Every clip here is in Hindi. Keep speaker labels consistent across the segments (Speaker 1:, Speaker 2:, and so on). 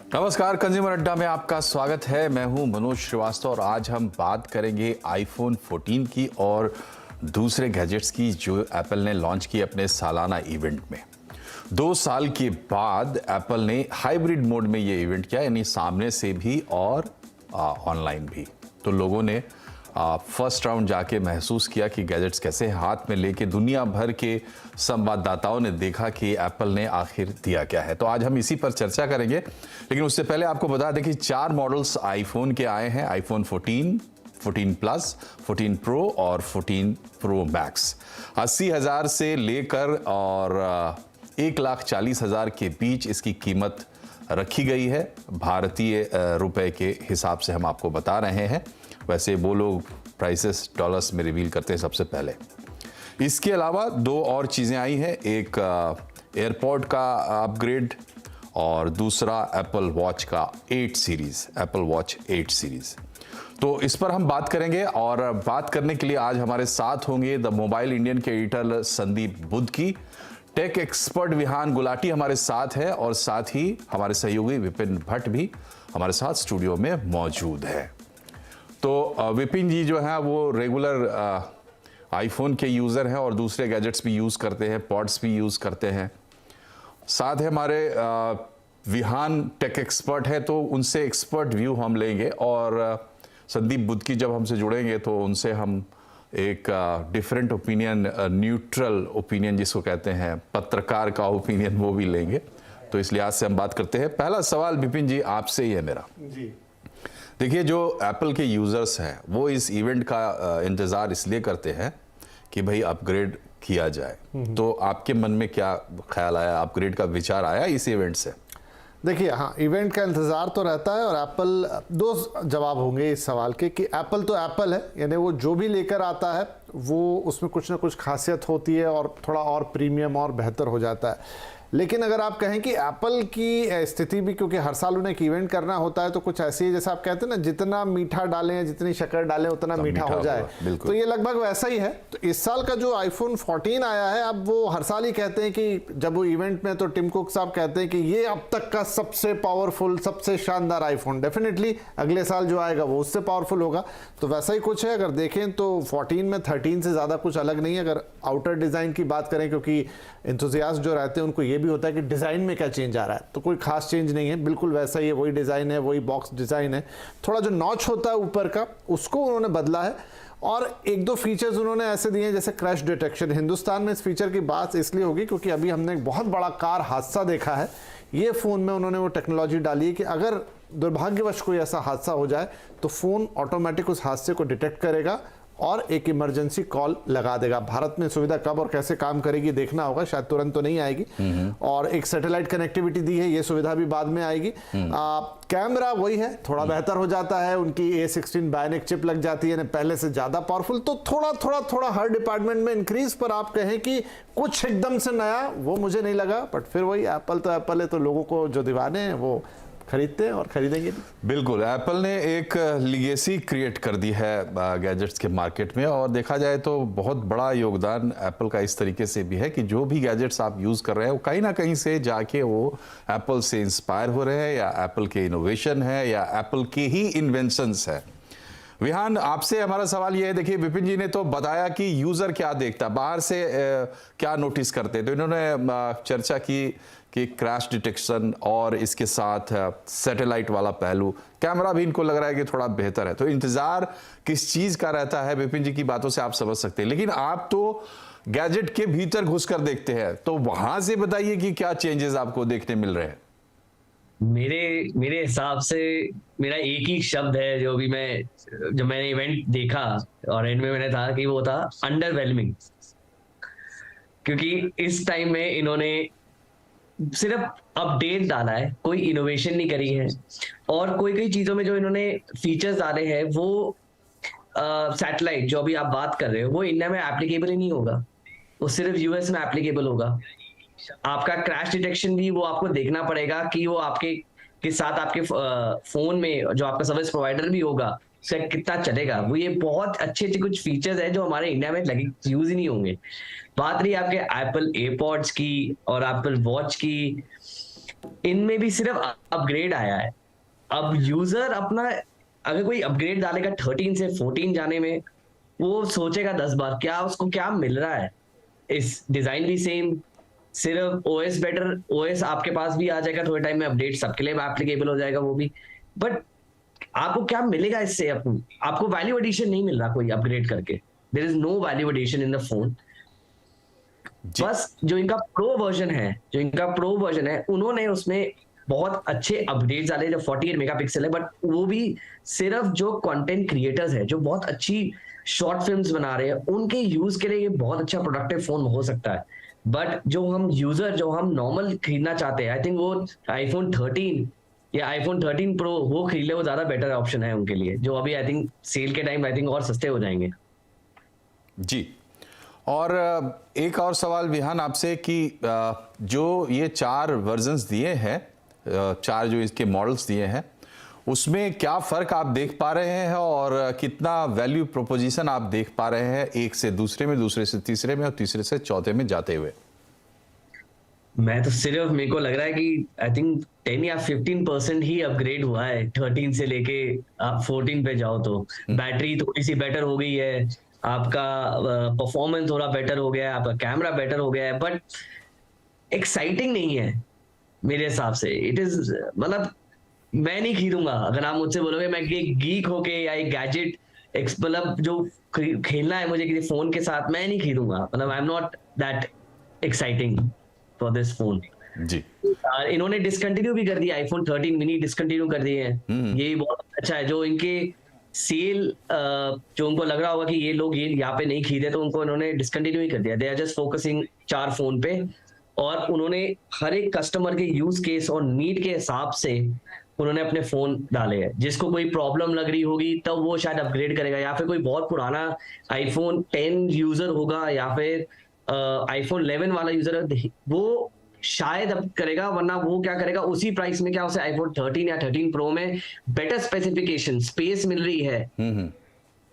Speaker 1: नमस्कार, कंज्यूमर अड्डा में आपका स्वागत है। मैं हूं मनोज श्रीवास्तव और आज हम बात करेंगे आईफोन 14 की और दूसरे गैजेट्स की जो एप्पल ने लॉन्च की अपने सालाना इवेंट में। 2 साल के बाद एप्पल ने हाइब्रिड मोड में ये इवेंट किया, यानी सामने से भी और ऑनलाइन भी। तो लोगों ने फर्स्ट राउंड जाके महसूस किया कि गैजेट्स कैसे हाथ में लेके दुनिया भर के संवाददाताओं ने देखा कि एप्पल ने आखिर दिया क्या है। तो आज हम इसी पर चर्चा करेंगे, लेकिन उससे पहले आपको बता दें कि 4 मॉडल्स आईफोन के आए हैं। आईफोन 14, 14 प्लस, 14 प्रो और 14 प्रो मैक्स। 80,000 से लेकर और 1,40,000 के बीच इसकी कीमत रखी गई है। भारतीय रुपए के हिसाब से हम आपको बता रहे हैं। वैसे वो लोग प्राइसेस डॉलर्स में रिवील करते हैं सबसे पहले। इसके अलावा 2 और चीज़ें आई हैं, एक एयरपॉड का अपग्रेड और दूसरा एप्पल वॉच का 8 सीरीज़, एप्पल वॉच 8 सीरीज़। तो इस पर हम बात करेंगे और बात करने के लिए आज हमारे साथ होंगे द मोबाइल इंडियन के एडिटर संदीप बुद्ध की, टेक एक्सपर्ट विहान गुलाटी हमारे साथ है और साथ ही हमारे सहयोगी विपिन भट्ट भी हमारे साथ स्टूडियो में मौजूद है। तो विपिन जी जो हैं वो रेगुलर आईफोन के यूज़र हैं और दूसरे गैजेट्स भी यूज़ करते हैं, पॉड्स भी यूज़ करते हैं। साथ है हमारे विहान टेक एक्सपर्ट है, तो उनसे एक्सपर्ट व्यू हम लेंगे और संदीप बुद्ध की जब हमसे जुड़ेंगे तो उनसे हम एक डिफरेंट ओपिनियन, न्यूट्रल ओपिनियन जिसको कहते हैं, पत्रकार का ओपिनियन, वो भी लेंगे। तो इस लिहाज से हम बात करते हैं। पहला सवाल विपिन जी आपसे ही है मेरा जी। देखिए, जो एप्पल के यूज़र्स हैं वो इस इवेंट का इंतज़ार इसलिए करते हैं कि भाई अपग्रेड किया जाए। तो आपके मन में क्या ख्याल आया, अपग्रेड का विचार आया इस इवेंट से?
Speaker 2: देखिए, हाँ, इवेंट का इंतज़ार तो रहता है और एप्पल, 2 जवाब होंगे इस सवाल के कि एप्पल तो एप्पल है, यानी वो जो भी लेकर आता है वो उसमें कुछ ना कुछ खासियत होती है और थोड़ा और प्रीमियम और बेहतर हो जाता है। लेकिन अगर आप कहें कि एप्पल की स्थिति भी, क्योंकि हर साल उन्हें एक इवेंट करना होता है, तो कुछ ऐसी है जैसे आप कहते हैं ना, जितना मीठा डालें, जितनी शक्कर डालें उतना मीठा हो जाए। तो ये लगभग वैसा ही है। तो इस साल का जो आईफोन 14 आया है, अब वो हर साल ही कहते हैं कि जब वो इवेंट में, तो टिम कुक साहब कहते हैं कि ये अब तक का सबसे पावरफुल, सबसे शानदार आईफोन। डेफिनेटली अगले साल जो आएगा वो उससे पावरफुल होगा। तो वैसा ही कुछ है। अगर देखें तो 14 में 13 से ज़्यादा कुछ अलग नहीं है। अगर आउटर डिज़ाइन की बात करें, क्योंकि एंथुसियास्ट जो रहते हैं उनको ये भी होता है कि डिज़ाइन में क्या चेंज आ रहा है, तो कोई खास चेंज नहीं है, बिल्कुल वैसा ही है, वही डिज़ाइन है, वही बॉक्स डिज़ाइन है। थोड़ा जो नॉच होता है ऊपर का, उसको उन्होंने बदला है और 1-2 फीचर्स उन्होंने ऐसे दिए हैं जैसे क्रैश डिटेक्शन। हिंदुस्तान में इस फीचर की बात इसलिए होगी क्योंकि अभी हमने एक बहुत बड़ा कार हादसा देखा है। ये फ़ोन में उन्होंने वो टेक्नोलॉजी डाली है कि अगर दुर्भाग्यवश कोई ऐसा हादसा हो जाए तो फ़ोन ऑटोमेटिक उस हादसे को डिटेक्ट करेगा और एक इमरजेंसी कॉल लगा देगा। भारत में सुविधा कब और कैसे काम करेगी देखना होगा, शायद तुरंत तो नहीं आएगी। और एक सैटेलाइट कनेक्टिविटी दी है, ये सुविधा भी बाद में आएगी। कैमरा वही है, थोड़ा बेहतर हो जाता है, उनकी A16 बायोनिक चिप लग जाती है, पहले से ज़्यादा पावरफुल। तो थोड़ा हर डिपार्टमेंट में इंक्रीज। पर आप कहें कि कुछ एकदम से नया, वो मुझे नहीं लगा। बट फिर वही, एप्पल तो एप्पल है, तो लोगों को जो दीवाने हैं वो खरीदते हैं और खरीदेंगे भी।
Speaker 1: बिल्कुल, एप्पल ने एक लीगेसी क्रिएट कर दी है गैजेट्स के मार्केट में और देखा जाए तो बहुत बड़ा योगदान एप्पल का इस तरीके से भी है कि जो भी गैजेट्स आप यूज़ कर रहे हैं वो कहीं ना कहीं से जाके वो एप्पल से इंस्पायर हो रहे हैं, या एप्पल के इनोवेशन है, या एप्पल के ही इन्वेंशंस है। विहान, आपसे हमारा सवाल ये है, देखिए विपिन जी ने तो बताया कि यूज़र क्या देखता, बाहर से क्या नोटिस करते, तो इन्होंने चर्चा की कि क्रैश डिटेक्शन और इसके साथ सैटेलाइट वाला पहलू, कैमरा भी इनको लग रहा है कि थोड़ा बेहतर है। तो इंतज़ार किस चीज़ का रहता है, विपिन जी की बातों से आप समझ सकते हैं, लेकिन आप तो गैजेट के भीतर घुसकर देखते हैं, तो वहां से बताइए कि क्या चेंजेस आपको देखने मिल रहे हैं।
Speaker 3: मेरे हिसाब से मेरा एक ही शब्द है, जब मैंने इवेंट देखा और एंड में मैंने कहा कि वो था अंडरवेलमिंग। क्योंकि इस टाइम में इन्होंने सिर्फ अपडेट डाला है, कोई इनोवेशन नहीं करी है। और कोई चीजों में जो इन्होंने फीचर्स डाले हैं, वो सैटेलाइट जो अभी आप बात कर रहे हो, वो इंडिया में एप्लीकेबल ही नहीं होगा, वो सिर्फ यूएस में एप्लीकेबल होगा। आपका क्रैश डिटेक्शन भी वो आपको देखना पड़ेगा कि वो आपके के साथ आपके फोन में जो आपका सर्विस प्रोवाइडर भी होगा उसका कितना चलेगा। वो ये बहुत अच्छे कुछ फीचर्स है जो हमारे इंडिया में लगे यूज ही नहीं होंगे। बात रही आपके एप्पल एयरपॉड्स की और एप्पल वॉच की, इनमें भी सिर्फ अपग्रेड आया है। अब यूजर अपना अगर कोई अपग्रेड डालेगा 13 से 14 जाने में, वो सोचेगा 10 बार क्या उसको क्या मिल रहा है। इस डिजाइन भी सेम, सिर्फ ओएस बेटर, ओएस आपके पास भी आ जाएगा थोड़े टाइम में, अपडेट सबके लिए एप्लीकेबल हो जाएगा वो भी। बट आपको क्या मिलेगा इससे? आपको वैल्यू एडिशन नहीं मिल रहा कोई अपग्रेड करके। There is no value addition in the phone. बस जो इनका प्रो वर्जन है उन्होंने उसमें बहुत अच्छे अपडेट्स डाले जो 48 मेगापिक्सल है, बट वो भी सिर्फ जो कंटेंट क्रिएटर्स है जो बहुत अच्छी शॉर्ट फिल्म्स बना रहे हैं उनके यूज के लिए ये बहुत अच्छा प्रोडक्टिव फोन हो सकता है। बट जो हम यूजर जो हम नॉर्मल खरीदना चाहते हैं, आई थिंक वो आईफोन 13 या आईफोन 13 प्रो वो खरीद ले, वो ज्यादा बेटर ऑप्शन है उनके लिए, जो अभी आई थिंक सेल के टाइम आई थिंक और सस्ते हो जाएंगे।
Speaker 1: जी, और एक और सवाल विहान आपसे कि जो ये 4 वर्जन्स दिए हैं, 4 जो इसके मॉडल्स दिए हैं, उसमें क्या फ़र्क आप देख पा रहे हैं और कितना वैल्यू प्रोपोजिशन आप देख पा रहे हैं एक से दूसरे में, दूसरे से तीसरे में और तीसरे से चौथे में जाते हुए?
Speaker 3: मैं तो सिर्फ, मेरे को लग रहा है कि आई थिंक 10 या 15% ही अपग्रेड हुआ है 13 से लेके आप 14 पे जाओ तो। बैटरी थोड़ी सी बेटर हो गई है, आपका परफॉर्मेंस थोड़ा बेटर हो गया है, आपका कैमरा बेटर हो गया है, बट एक्साइटिंग नहीं है मेरे हिसाब से। इट इज मतलब मैं नहीं खरीदूंगा। अगर आप मुझसे बोलोगे मैं गीक होके या एक गैजेट मतलब जो खेलना है मुझे किसी फोन के साथ, मैं नहीं खरीदूंगा। मतलब I am not that exciting for this phone.
Speaker 1: जी,
Speaker 3: इन्होंने डिसकंटिन्यू भी कर दिया, आईफोन 13 मिनी डिसकंटिन्यू कर दिए हैं। ये बहुत अच्छा है। जो इनके सेल जो उनको लग रहा होगा कि ये लोग ये यहाँ पे नहीं खरीदे, तो उनको इन्होंने डिसकंटिन्यू ही कर दिया। They are just focusing 4 phone पे, और उन्होंने हर एक कस्टमर के यूज केस और नीड के हिसाब से उन्होंने अपने फोन डाले हैं। जिसको कोई प्रॉब्लम लग रही होगी तब वो शायद अपग्रेड करेगा, या फिर कोई बहुत पुराना आईफोन 10 यूजर होगा या फिर आईफोन 11 वाला यूजर है, वो शायद अब करेगा। वरना वो क्या करेगा, उसी प्राइस में क्या उसे आईफोन 13 या 13 प्रो में बेटर स्पेसिफिकेशन स्पेस मिल रही है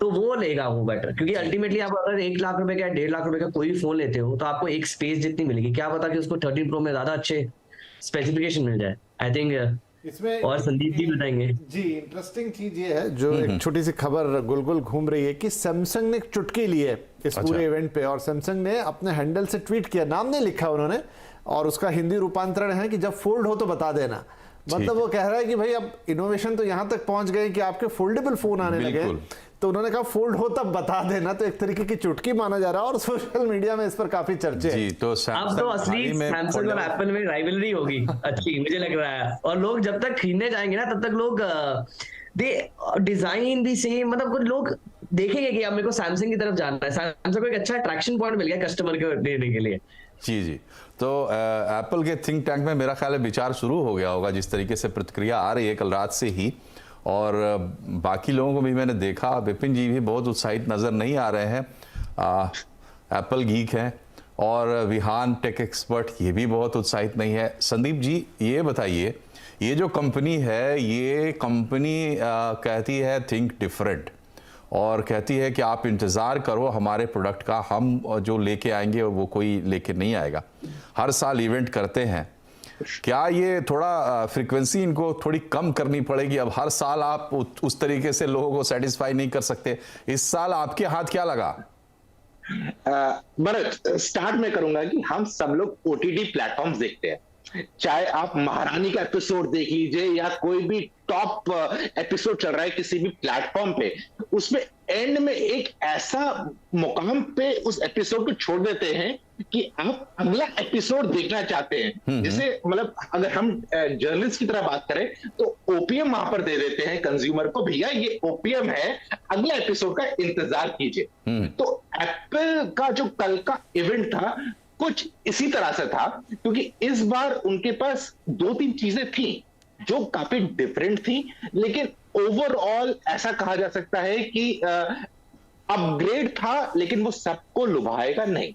Speaker 3: तो वो लेगा वो बेटर। क्योंकि अल्टीमेटली आप अगर 1 लाख रुपए का 1.5 लाख रुपए का कोई भी फोन लेते हो तो आपको एक स्पेस जितनी मिलेगी, क्या पता कि उसको 13 प्रो में ज्यादा अच्छे स्पेसिफिकेशन मिल जाए। आई थिंक
Speaker 2: इसमें
Speaker 3: और संदीप जी बताएंगे।
Speaker 2: जी, इंटरेस्टिंग चीज ये है, जो एक छोटी सी खबर गुलगुल घूम रही है कि सैमसंग ने एक चुटकी ली है इस पूरे इवेंट पे, और सैमसंग ने अपने हैंडल से ट्वीट किया, नाम नहीं लिखा उन्होंने, और उसका हिंदी रूपांतरण है कि जब फोल्ड हो तो बता देना। मतलब वो कह रहा है कि भाई अब इनोवेशन तो यहां तक पहुंच गए कि आपके फोल्डेबल फोन आने लगे, तो उन्होंने कहा फोल्ड हो तब बता देना। तो एक तरीके की चुटकी माना जा रहा है और सोशल मीडिया में इस पर काफी चर्चे हैं।
Speaker 1: तो
Speaker 3: अब तो असली सैमसंग और एप्पल में राइवलरी होगी अच्छी, मुझे लग रहा है। और लोग जब तक खरीदने जाएंगे ना तब तक लोग डिजाइन भी सेम, मतलब कुछ लोग देखेंगे कि अब मेरे को सैमसंग की तरफ जाना है। सैमसंग को एक अच्छा अट्रैक्शन पॉइंट मिल गया कस्टमर को देने के लिए।
Speaker 1: जी, तो एप्पल के थिंक टैंक में मेरा ख्याल है विचार शुरू हो गया होगा, जिस तरीके से प्रतिक्रिया आ रही है कल रात से ही, और बाकी लोगों को भी मैंने देखा, विपिन जी भी बहुत उत्साहित नज़र नहीं आ रहे हैं, एप्पल गीक हैं, और विहान टेक एक्सपर्ट ये भी बहुत उत्साहित नहीं है। संदीप जी ये बताइए, ये जो कंपनी है, ये कंपनी कहती है थिंक डिफरेंट, और कहती है कि आप इंतज़ार करो हमारे प्रोडक्ट का, हम जो लेके आएंगे वो कोई लेके नहीं आएगा। हर साल इवेंट करते हैं, क्या ये थोड़ा फ्रीक्वेंसी इनको थोड़ी कम करनी पड़ेगी? अब हर साल आप उस तरीके से लोगों को सेटिस्फाई नहीं कर सकते। इस साल आपके हाथ क्या लगा?
Speaker 4: भरत, स्टार्ट में करूंगा कि हम सब लोग ओटीटी प्लेटफॉर्म्स देखते हैं, चाहे आप महारानी का एपिसोड देख लीजिए या कोई भी टॉप एपिसोड चल रहा है किसी भी प्लेटफॉर्म पे, उसमें एंड में एक ऐसा मुकाम पे उस एपिसोड को छोड़ देते हैं कि आप अगला एपिसोड देखना चाहते हैं। जैसे मतलब अगर हम जर्नलिस्ट की तरह बात करें तो ओपीएम वहां पर दे देते हैं कंज्यूमर को, भैया ये ओपीएम है, अगला एपिसोड का इंतजार कीजिए। तो एप्पल का जो कल का इवेंट था कुछ इसी तरह से था, क्योंकि इस बार उनके पास 2-3 चीजें थी जो काफी डिफरेंट थी, लेकिन ओवरऑल ऐसा कहा जा सकता है कि अपग्रेड था, लेकिन वो सबको लुभाएगा नहीं।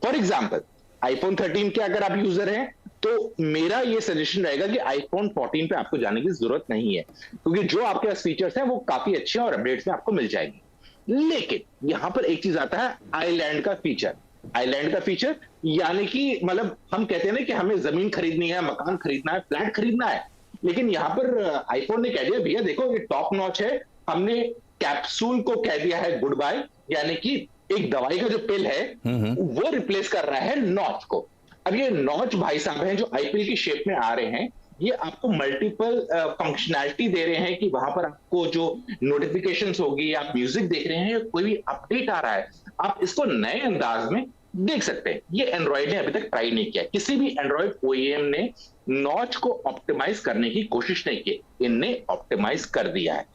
Speaker 4: फॉर एग्जाम्पल आईफोन 13 के अगर आप यूजर हैं तो मेरा ये सजेशन रहेगा कि आईफोन 14 पे आपको जाने की जरूरत नहीं है, क्योंकि जो आपके पास फीचर्स हैं वो काफी अच्छे हैं और अपडेट्स में आपको मिल जाएंगी। लेकिन यहां पर एक चीज आता है आइलैंड का फीचर। आइलैंड का फीचर, यानी कि मतलब हम कहते हैं ना कि हमें जमीन खरीदनी है, मकान खरीदना है, फ्लैट खरीदना है, लेकिन यहाँ पर आईफोन ने कह दिया भैया देखो ये टॉप नॉच है, हमने कैप्सूल को कह दिया है गुड बाय, यानी कि एक दवाई का जो पिल है वो रिप्लेस कर रहा है नॉच को। अब ये नॉच भाई साहब हैं जो आईपीएल की शेप में आ रहे हैं, ये आपको मल्टीपल फंक्शनैलिटी दे रहे हैं कि वहां पर आपको जो नोटिफिकेशंस होगी, आप म्यूजिक देख रहे हैं या कोई भी अपडेट आ रहा है, आप इसको नए अंदाज में देख सकते हैं। ये एंड्रॉइड ने अभी तक ट्राई नहीं किया, किसी भी एंड्रॉइड ओईएम ने नॉच को ऑप्टिमाइज करने की कोशिश नहीं की, इनने ऑप्टिमाइज कर दिया है।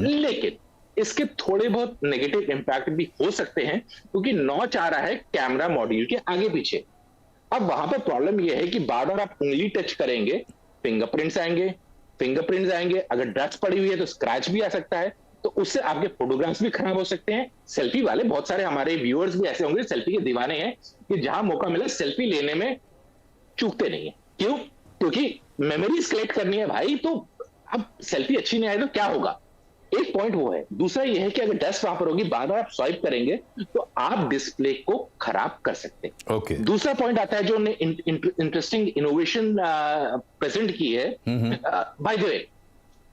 Speaker 4: लेकिन इसके थोड़े बहुत नेगेटिव इंपैक्ट भी हो सकते हैं, क्योंकि नॉच आ रहा है कैमरा मॉड्यूल के आगे पीछे। अब वहां पर प्रॉब्लम यह है कि बार बार आप उंगली टच करेंगे, फिंगरप्रिंट्स आएंगे, अगर डस्ट पड़ी हुई है तो स्क्रैच भी आ सकता है, तो उससे आपके फोटोग्राफ्स भी खराब हो सकते हैं। सेल्फी वाले बहुत सारे हमारे व्यूअर्स भी ऐसे होंगे, सेल्फी के दीवाने हैं, कि जहां मौका मिला सेल्फी लेने में चूकते नहीं है। क्यों? क्योंकि मेमोरीज कलेक्ट करनी है भाई, तो अब सेल्फी अच्छी नहीं आए तो क्या होगा। एक पॉइंट वो है। दूसरा ये है कि अगर डस्ट वहां पर होगी, बार बार आप स्वाइप करेंगे तो आप डिस्प्ले को खराब कर सकते हैं।
Speaker 1: ओके।
Speaker 4: दूसरा पॉइंट आता है जो उन्होंने इंटरेस्टिंग इनोवेशन प्रेजेंट की है, बाय द वे,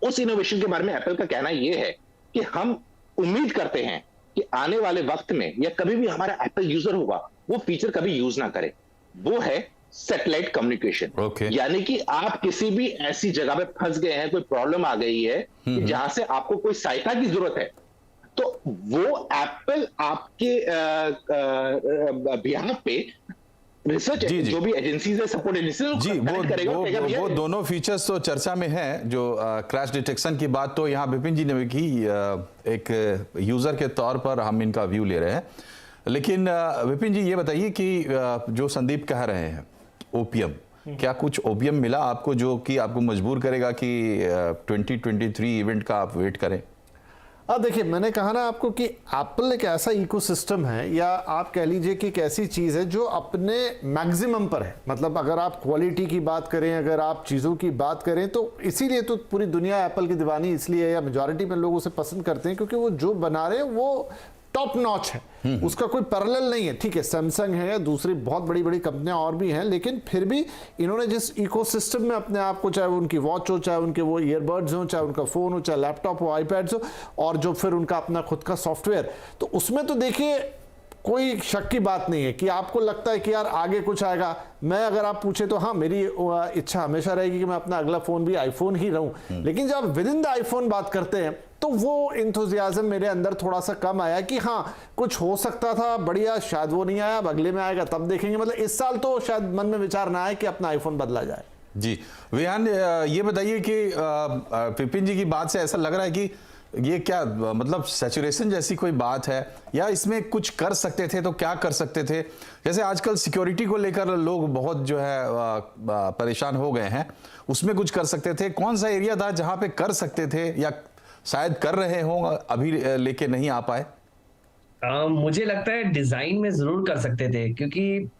Speaker 4: उस इनोवेशन के बारे में एप्पल का कहना यह है कि हम उम्मीद करते हैं कि आने वाले वक्त में या कभी भी हमारा एप्पल यूजर होगा वो फीचर कभी यूज ना करे, वो है सैटेलाइट कम्युनिकेशन।
Speaker 1: Okay.
Speaker 4: यानी कि आप किसी भी ऐसी जगह पे फंस गए हैं, कोई प्रॉब्लम आ गई है कि जहां से आपको कोई सहायता की जरूरत है, तो वो एप्पल आपके बिहाफ पे रिसर्च जो भी एजेंसीज है, सपोर्ट एजेंसीज
Speaker 1: जी, वो दोनों फीचर्स तो चर्चा में हैं। जो क्रैश डिटेक्शन की बात तो यहाँ विपिन जी ने भी की, एक यूजर के तौर पर हम इनका व्यू ले रहे हैं। लेकिन विपिन जी ये बताइए कि जो संदीप कह रहे हैं ओपीएम, क्या कुछ ओपीएम मिला आपको जो कि आपको मजबूर करेगा कि 2023 इवेंट का आप वेट करें?
Speaker 2: देखिए, मैंने कहा ना आपको कि एप्पल एक ऐसा इकोसिस्टम है, या आप कह लीजिए कि एक ऐसी चीज़ है जो अपने मैक्सिमम पर है। मतलब अगर आप क्वालिटी की बात करें, अगर आप चीज़ों की बात करें, तो इसीलिए तो पूरी दुनिया एप्पल की दीवानी इसलिए है, या मेजॉरिटी में लोग उसे पसंद करते हैं, क्योंकि वो जो बना रहे हैं वो टॉप नॉच है, उसका कोई पैरेलल नहीं है। ठीक है, सैमसंग है या दूसरी बहुत बड़ी बड़ी कंपनियां और भी हैं, लेकिन फिर भी इन्होंने जिस इकोसिस्टम में अपने आप को, चाहे वो उनकी वॉच हो, चाहे उनके वो ईयरबड्स हो, चाहे उनका फ़ोन हो, चाहे लैपटॉप हो, आईपैड्स हो, और जो फिर उनका अपना खुद का सॉफ्टवेयर, तो उसमें तो देखिए कोई शक की बात नहीं है कि आपको लगता है कि यार आगे कुछ आएगा। मैं अगर आप पूछे तो हाँ, मेरी इच्छा हमेशा रहेगी कि मैं अपना अगला फ़ोन भी आईफोन ही रहूं, लेकिन जब विद इन द आईफोन बात करते हैं तो वो इंथुजियाज्म मेरे अंदर थोड़ा सा कम आया कि हाँ कुछ हो सकता था बढ़िया, शायद वो नहीं आया, अब अगले में आएगा तब देखेंगे। मतलब इस साल तो शायद मन में विचार ना आए कि अपना आईफोन बदला जाए।
Speaker 1: जी विहान, ये बताइए कि विपिन जी की बात से ऐसा लग रहा है कि ये क्या मतलब सैचुरेशन जैसी कोई बात है, या इसमें कुछ कर सकते थे तो क्या कर सकते थे? जैसे आजकल सिक्योरिटी को लेकर लोग बहुत जो है परेशान हो गए हैं, उसमें कुछ कर सकते थे? कौन सा एरिया था जहां पे कर सकते थे, या शायद कर रहे हो अभी लेके नहीं आ पाए?
Speaker 3: मुझे लगता है डिजाइन में जरूर कर सकते थे, क्योंकि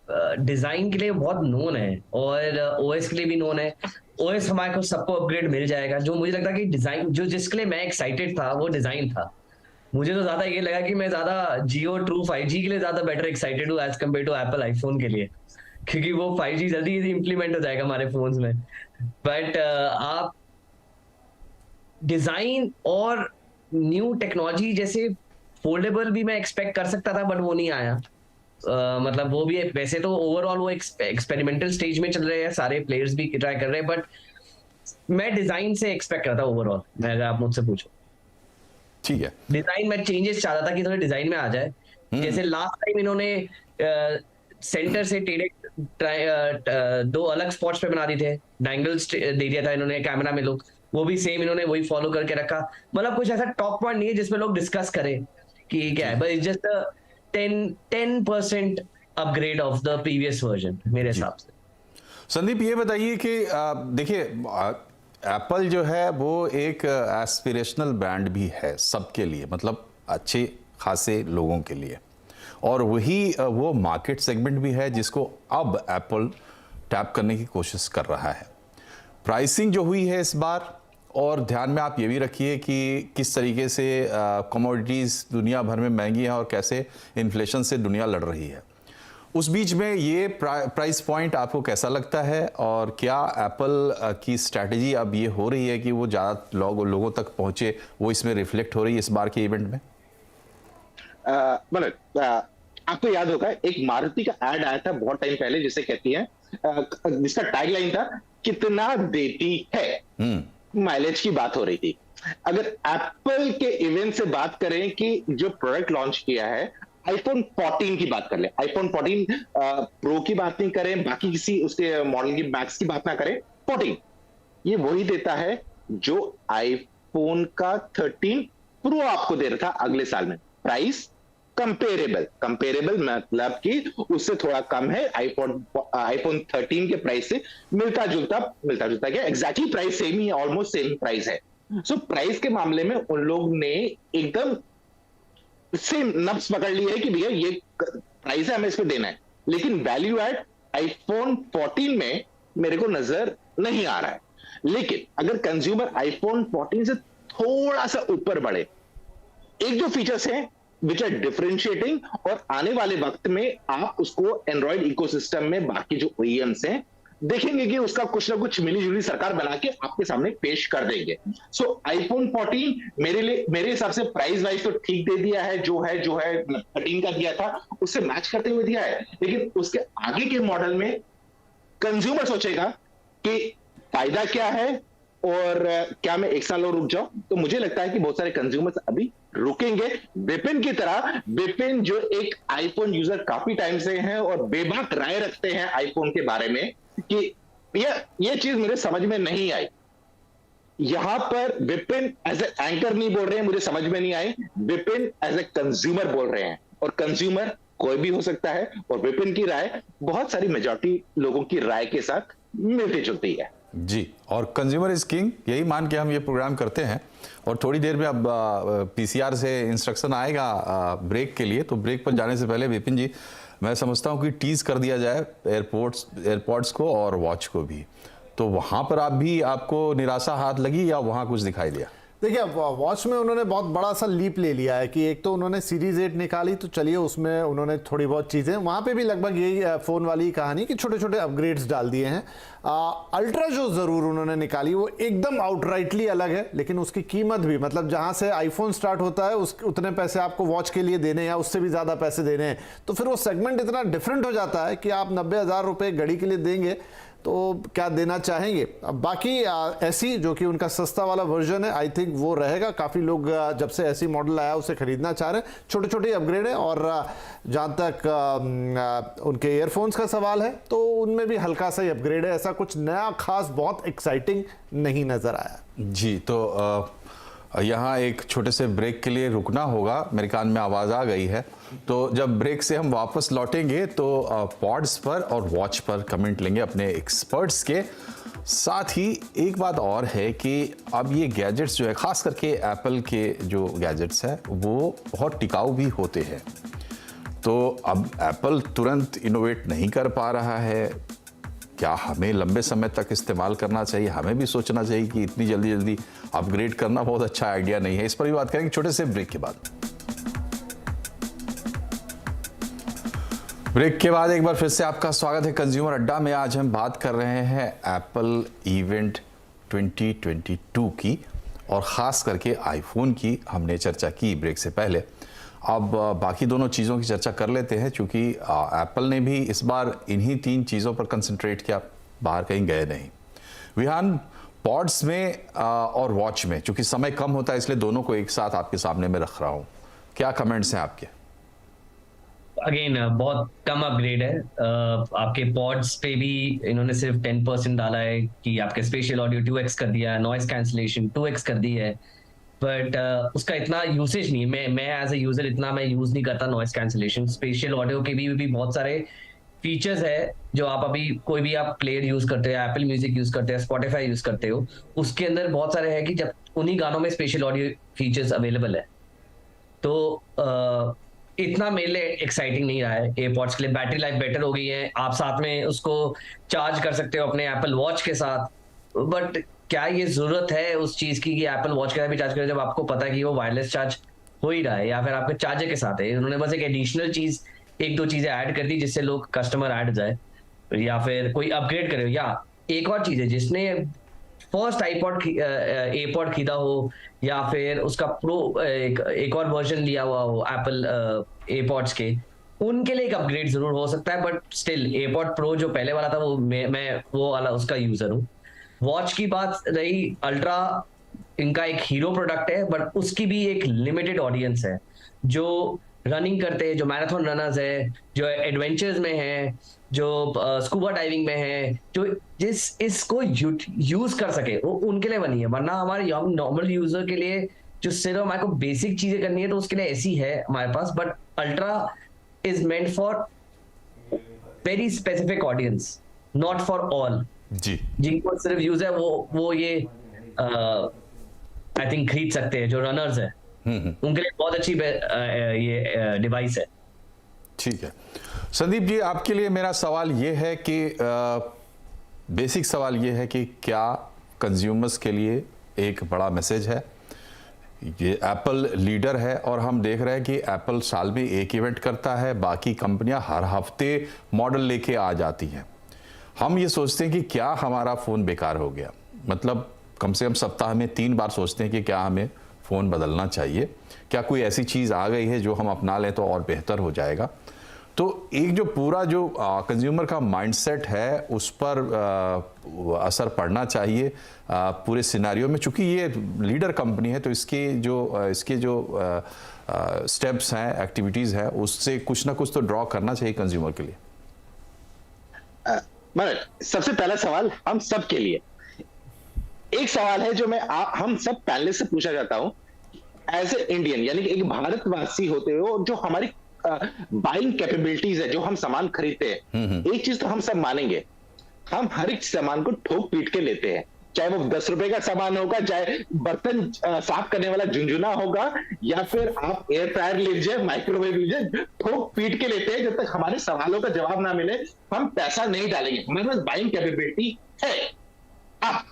Speaker 3: डिजाइन के लिए बहुत नोन है और ओएस के लिए भी नोन है। ओएस हमारे को सबको अपग्रेड मिल जाएगा। जो मुझे लगता है कि डिजाइन जो जिसके लिए मैं एक्साइटेड था वो डिजाइन था। मुझे तो ज्यादा ये लगा कि मैं ज्यादा जियो ट्रू 5G के लिए ज्यादा बेटर एक्साइटेड हूँ as compared to Apple iPhone के लिए, क्योंकि वो 5G जल्दी इंप्लीमेंट हो जाएगा हमारे फोन्स में। बट आप डिजाइन और न्यू टेक्नोलॉजी जैसे फोल्डेबल भी मैं एक्सपेक्ट कर सकता था, बट वो नहीं आया। मतलब वो भी वैसे तो ओवरऑल वो एक्सपेरिमेंटल स्टेज में चल रहे हैं, सारे प्लेयर्स भी ट्राई कर रहे हैं, बट मैं डिजाइन से एक्सपेक्ट करता ओवरऑल। मैं अगर आप मुझसे पूछो,
Speaker 1: ठीक है,
Speaker 3: डिजाइन में चेंजेस चाहता था कि थोड़े डिजाइन में आ जाए। जैसे लास्ट टाइम इन्होंने सेंटर से टेढ़े दो अलग स्पॉट्स पे बना दिए थे, डायंगल्स दे दिया था इन्होंने कैमरा में लुक, वो भी सेम इन्होंने वही फॉलो करके रखा। मतलब कुछ ऐसा टॉप पॉइंट नहीं है जिसमें लोग डिस्कस करें कि क्या है, but it's just 10% upgrade of the previous version मेरे हिसाब से।
Speaker 1: संदीप ये बताइए कि देखिए एप्पल जो है वो एक एस्पिरेशनल ब्रांड भी है सबके लिए, मतलब अच्छे खासे लोगों के लिए, और वही वो मार्केट सेगमेंट भी है जिसको अब एप्पल टैप करने की कोशिश कर रहा है। प्राइसिंग जो हुई है इस बार, और ध्यान में आप ये भी रखिए कि किस तरीके से कमोडिटीज़ दुनिया भर में महंगी हैं और कैसे इन्फ्लेशन से दुनिया लड़ रही है। उस बीच में ये प्राइस पॉइंट आपको कैसा लगता है, और क्या एप्पल की स्ट्रैटेजी अब ये हो रही है कि वो ज़्यादा लोगों तक पहुंचे, वो इसमें रिफ्लेक्ट हो रही है इस बार के इवेंट में?
Speaker 4: आपको याद होगा एक मारुति का एड आया था बहुत टाइम पहले जिसे कहती है, जिसका टैगलाइन था कितना देती है, माइलेज की बात हो रही थी। अगर एप्पल के इवेंट से बात करें कि जो प्रोडक्ट लॉन्च किया है, आईफोन 14 की बात कर ले, आईफोन 14 प्रो की बात नहीं करें, बाकी किसी उसके मॉडल की मैक्स की बात ना करें, 14 ये वही देता है जो आईफोन का 13 प्रो आपको दे रहा था अगले साल में। प्राइस कंपेरेबल मतलब कि उससे थोड़ा कम है, आईफोन 13 के प्राइस से मिलता जुलता क्या, एग्जैक्टली प्राइस सेम ही, ऑलमोस्ट सेम प्राइस है। सो प्राइस के मामले में उन लोग ने एकदम सेम नब्स पकड़ ली है कि भैया ये प्राइस है, हमें इस पे देना है, लेकिन वैल्यू एड आईफोन 14 में मेरे को नजर नहीं आ रहा है। लेकिन अगर कंज्यूमर आईफोन 14 से थोड़ा सा ऊपर बढ़े, एक जो फीचर्स हैं विच आर डिफरेंशिएटिंग, और आने वाले वक्त में आप उसको एंड्रॉइड इकोसिस्टम में बाकी जो ओईएम्स हैं देखेंगे कि उसका कुछ ना कुछ मिली जुली सरकार बना के आपके सामने पेश कर देंगे। सो आईफोन 14 मेरे हिसाब से प्राइस वाइज तो ठीक दे दिया है, जो है 13 का दिया था उससे मैच करते हुए दिया है, लेकिन उसके आगे के मॉडल में कंज्यूमर सोचेगा कि फायदा क्या है और क्या मैं एक साल और रुक जाऊं। तो मुझे लगता है कि बहुत सारे कंज्यूमर्स अभी रुकेंगे, विपिन की तरह। विपिन जो एक आईफोन यूजर काफी टाइम से हैं और बेबाक राय रखते हैं आईफोन के बारे में कि ये चीज मेरे समझ में नहीं आई। यहां पर विपिन एज ए एंकर नहीं बोल रहे हैं, मुझे समझ में नहीं आई, विपिन एज ए कंज्यूमर बोल रहे हैं, और कंज्यूमर कोई भी हो सकता है, और विपिन की राय बहुत सारी मेजॉरिटी लोगों की राय के साथ मिलती जुलती है
Speaker 1: जी। और कंज्यूमर इज किंग, यही मान के हम ये प्रोग्राम करते हैं। और थोड़ी देर में अब पीसीआर से इंस्ट्रक्शन आएगा ब्रेक के लिए, तो ब्रेक पर जाने से पहले विपिन जी, मैं समझता हूँ कि टीज कर दिया जाए एयरपोर्ट्स को और वॉच को भी। तो वहाँ पर आपको निराशा हाथ लगी या वहाँ कुछ दिखाई दिया?
Speaker 2: देखिए, वॉच में उन्होंने बहुत बड़ा सा लीप ले लिया है कि एक तो उन्होंने सीरीज 8 निकाली, तो चलिए उसमें उन्होंने थोड़ी बहुत चीज़ें, वहाँ पे भी लगभग यही फ़ोन वाली कहानी कि छोटे छोटे अपग्रेड्स डाल दिए हैं। अल्ट्रा जो ज़रूर उन्होंने निकाली वो एकदम आउटराइटली अलग है, लेकिन उसकी कीमत भी, मतलब जहाँ से आईफोन स्टार्ट होता है उतने पैसे आपको वॉच के लिए देने या उससे भी ज़्यादा पैसे देने हैं, तो फिर वो सेगमेंट इतना डिफरेंट हो जाता है कि आप 90,000 रुपये घड़ी के लिए देंगे तो क्या देना चाहेंगे। अब बाकी ऐसी जो कि उनका सस्ता वाला वर्जन है, आई थिंक वो रहेगा। काफ़ी लोग जब से ऐसी मॉडल आया उसे खरीदना चाह रहे हैं। छोटे छोटे अपग्रेड है, और जहाँ तक उनके ईयरफोन्स का सवाल है तो उनमें भी हल्का सा ही अपग्रेड है, ऐसा कुछ नया खास बहुत एक्साइटिंग नहीं नज़र आया
Speaker 1: जी। तो यहाँ एक छोटे से ब्रेक के लिए रुकना होगा, मेरे कान में आवाज़ आ गई है। तो जब ब्रेक से हम वापस लौटेंगे तो पॉड्स पर और वॉच पर कमेंट लेंगे अपने एक्सपर्ट्स के साथ ही। एक बात और है कि अब ये गैजेट्स जो है, ख़ास करके एप्पल के जो गैजेट्स हैं वो बहुत टिकाऊ भी होते हैं। तो अब एप्पल तुरंत इनोवेट नहीं कर पा रहा है, क्या हमें लंबे समय तक इस्तेमाल करना चाहिए? हमें भी सोचना चाहिए कि इतनी जल्दी अपग्रेड करना बहुत अच्छा आइडिया नहीं है। इस पर भी बात करेंगे छोटे से ब्रेक के बाद। ब्रेक के बाद एक बार फिर से आपका स्वागत है कंज्यूमर अड्डा में। आज हम बात कर रहे हैं एप्पल इवेंट 2022 की, और ख़ास करके आईफोन की हमने चर्चा की ब्रेक से पहले। अब बाकी दोनों चीज़ों की चर्चा कर लेते हैं, क्योंकि एप्पल ने भी इस बार इन्हीं 3 चीज़ों पर कंसंट्रेट किया, बाहर कहीं गए नहीं। विहान, पॉड्स में और वॉच में, चूंकि समय कम होता है इसलिए दोनों को एक साथ आपके सामने में रख रहा हूँ, क्या कमेंट्स हैं आपके?
Speaker 3: अगेन बहुत कम अपग्रेड है। आपके पॉड्स पे भी इन्होंने सिर्फ 10% डाला है कि आपके स्पेशल ऑडियो 2x कर दिया है, नॉइस कैंसलेशन 2x कर दी है, बट उसका इतना यूसेज नहीं है। मैं एज ए यूजर इतना मैं यूज नहीं करता नॉइस कैंसलेशन। स्पेशल ऑडियो के भी बहुत सारे फीचर्स है जो आप अभी कोई भी आप प्लेयर यूज करते हो, एप्पल म्यूजिक यूज करते हो, स्पॉटिफाई यूज करते हो, उसके अंदर बहुत सारे है कि जब उन्हीं गानों में स्पेशल ऑडियो फीचर्स अवेलेबल है, तो इतना मेरे लिए एक्साइटिंग नहीं रहा है। एयरपॉड्स के लिए बैटरी लाइफ बेटर हो गई है, आप साथ में उसको चार्ज कर सकते हो अपने एप्पल वॉच के साथ, बट क्या ये जरूरत है उस चीज की कि एप्पल वॉच के साथ भी चार्ज करें जब आपको पता है कि वो वायरलेस चार्ज हो ही रहा है या फिर आपके चार्जर के साथ है। उन्होंने बस एक एडिशनल चीज एक दो चीजें ऐड कर दी जिससे लोग कस्टमर ऐड जाए, या फिर कोई अपग्रेड करे, या एक और चीज है जिसने फर्स्ट एपॉड खरीदा हो, या फिर उसका प्रो एक और वर्जन लिया हुआ हो एप्पल एपॉड्स के, उनके लिए एक अपग्रेड जरूर हो सकता है, बट स्टिल एपॉड प्रो जो पहले वाला था वो मैं वो वाला उसका यूजर हूँ। वॉच की बात रही, अल्ट्रा इनका एक हीरो प्रोडक्ट है, बट उसकी भी एक लिमिटेड ऑडियंस है जो रनिंग करते हैं, जो मैराथन रनर्स है, जो एडवेंचर्स में है, जो स्कूबा डाइविंग में है, जो जिस इसको यूज कर सके वो उनके लिए बनी है। वरना हमारे यंग नॉर्मल यूजर के लिए जो सिर्फ हमारे को बेसिक चीजें करनी है तो उसके लिए ऐसी है हमारे पास, but ultra is meant for very specific audience, not for all.
Speaker 1: जी,
Speaker 3: जिनको सिर्फ यूज है वो ये आई थिंक खरीद सकते हैं, जो रनर्स है उनके लिए बहुत अच्छी ये डिवाइस है।
Speaker 1: ठीक है संदीप जी, आपके लिए मेरा सवाल ये है कि बेसिक सवाल ये है कि क्या कंज्यूमर्स के लिए एक बड़ा मैसेज है? ये एप्पल लीडर है और हम देख रहे हैं कि एप्पल साल में एक इवेंट करता है, बाकी कंपनियां हर हफ्ते मॉडल लेके आ जाती हैं। हम ये सोचते हैं कि क्या हमारा फ़ोन बेकार हो गया, मतलब कम से कम सप्ताह में 3 बार सोचते हैं कि क्या हमें फ़ोन बदलना चाहिए, क्या कोई ऐसी चीज़ आ गई है जो हम अपना लें तो और बेहतर हो जाएगा। तो एक जो पूरा जो कंज्यूमर का माइंडसेट है उस पर असर पड़ना चाहिए पूरे सिनेरियो में, चूंकि ये लीडर कंपनी है तो इसके जो स्टेप्स हैं, एक्टिविटीज़ हैं, उससे कुछ ना कुछ तो ड्रॉ करना चाहिए कंज्यूमर के लिए।
Speaker 4: सबसे पहला सवाल हम सब के लिए एक सवाल है जो मैं हम सब पैनलिस्ट से पूछा जाता हूं, एज ए इंडियन, यानी कि एक भारतवासी होते हुए, जो हमारी बाइंग कैपेबिलिटीज है, जो हम सामान खरीदते हैं, एक चीज तो हम सब मानेंगे, हम हर एक सामान को ठोक पीट के लेते हैं, चाहे वो 10 रुपए का सामान होगा, चाहे बर्तन साफ करने वाला झुंझुना होगा, या फिर आप एयर फ्रायर लीजिए, माइक्रोवेव लीजिए, ठोक पीट के लेते हैं। जब तक हमारे सवालों का जवाब ना मिले हम पैसा नहीं डालेंगे। हमारे पास बाइंग कैपेबिलिटी है। अब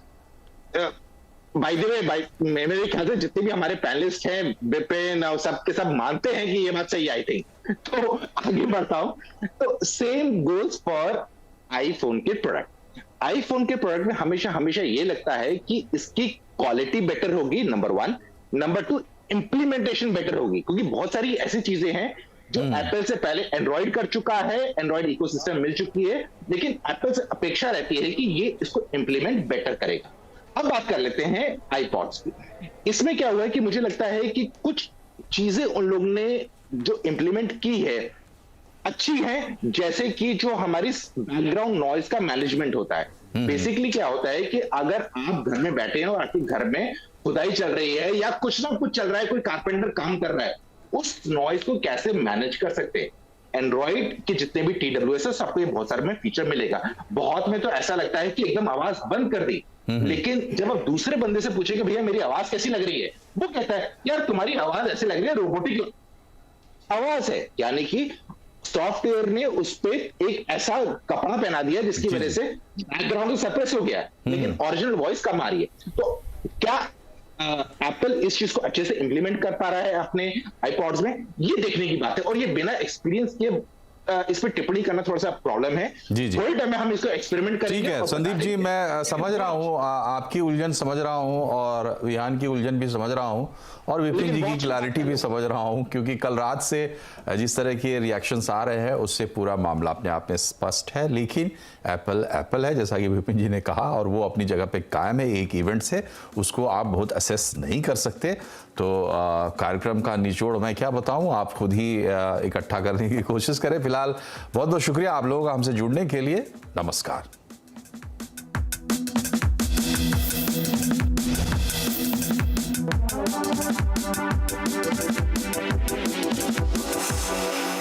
Speaker 4: बाय द वे, मेरे ख्याल से जितने भी हमारे पैनलिस्ट हैं, विपिन और सबके सब मानते हैं कि ये बात सही, आई थिंक। तो आगे बढ़ता हूं, तो सेम गोल्स फॉर आईफोन के प्रोडक्ट। आईफोन के प्रोडक्ट में हमेशा ये लगता है कि इसकी क्वालिटी बेटर होगी, नंबर 1। नंबर 2, इंप्लीमेंटेशन बेटर होगी, क्योंकि बहुत सारी ऐसी चीजें हैं जो एप्पल से पहले एंड्रॉइड कर चुका है, एंड्रॉइड इकोसिस्टम मिल चुकी है, लेकिन एप्पल से अपेक्षा रहती है कि ये इसको इंप्लीमेंट बेटर करेगा। अब बात कर लेते हैं आईपॉड्स की। इसमें क्या हुआ है कि मुझे लगता है कि कुछ चीजें उन लोगों ने जो इंप्लीमेंट की है अच्छी है, जैसे कि जो हमारी बैकग्राउंड नॉइज का मैनेजमेंट होता है। बेसिकली क्या होता है कि अगर आप घर में बैठे हैं और आपके घर में खुदाई चल रही है या कुछ ना कुछ चल रहा है, कोई कारपेंटर काम कर रहा है, उस नॉइज को कैसे मैनेज कर सकते हैं। एंड्रॉइड के जितने भी TWS है सबको ये बहुत सारे में फीचर मिलेगा। बहुत में तो ऐसा लगता है कि एकदम आवाज बंद कर दी, लेकिन जब आप दूसरे बंदे से पूछेंगे भैया मेरी आवाज कैसी लग रही है, वो कहता है यार तुम्हारी आवाज ऐसी लग रही है रोबोटिक आवाज है। यानी कि सॉफ्टवेयर ने उस पे एक ऐसा कपड़ा पहना दिया जिसकी वजह से बैकग्राउंड सप्रेस हो गया, लेकिन ओरिजिनल वॉइस कम आ रही है। तो क्या एप्पल इस चीज को अच्छे से इंप्लीमेंट कर पा रहा है अपने आईपॉड्स में, ये देखने की बात है। और ये बिना एक्सपीरियंस के इस पर टिप्पणी करना थोड़ा सा प्रॉब्लम है। थोड़ी टाइम में हम इसको एक्सपेरिमेंट करेंगे।
Speaker 1: ठीक है संदीप जी, मैं समझ रहा हूँ, आपकी उलझन समझ रहा हूँ और विहान की उलझन भी समझ रहा हूँ और विपिन जी की क्लैरिटी भी समझ रहा हूँ, क्योंकि कल रात से जिस तरह के रिएक्शंस आ रहे हैं उससे पूरा मामला अपने आप में स्पष्ट है। लेकिन एप्पल है, जैसा कि विपिन जी ने कहा, और वो अपनी जगह पे कायम है। एक इवेंट से उसको आप बहुत असेस नहीं कर सकते। तो कार्यक्रम का निचोड़ मैं क्या बताऊं, आप खुद ही इकट्ठा करने की कोशिश करें। फिलहाल बहुत बहुत शुक्रिया आप लोगों का हमसे जुड़ने के लिए। नमस्कार।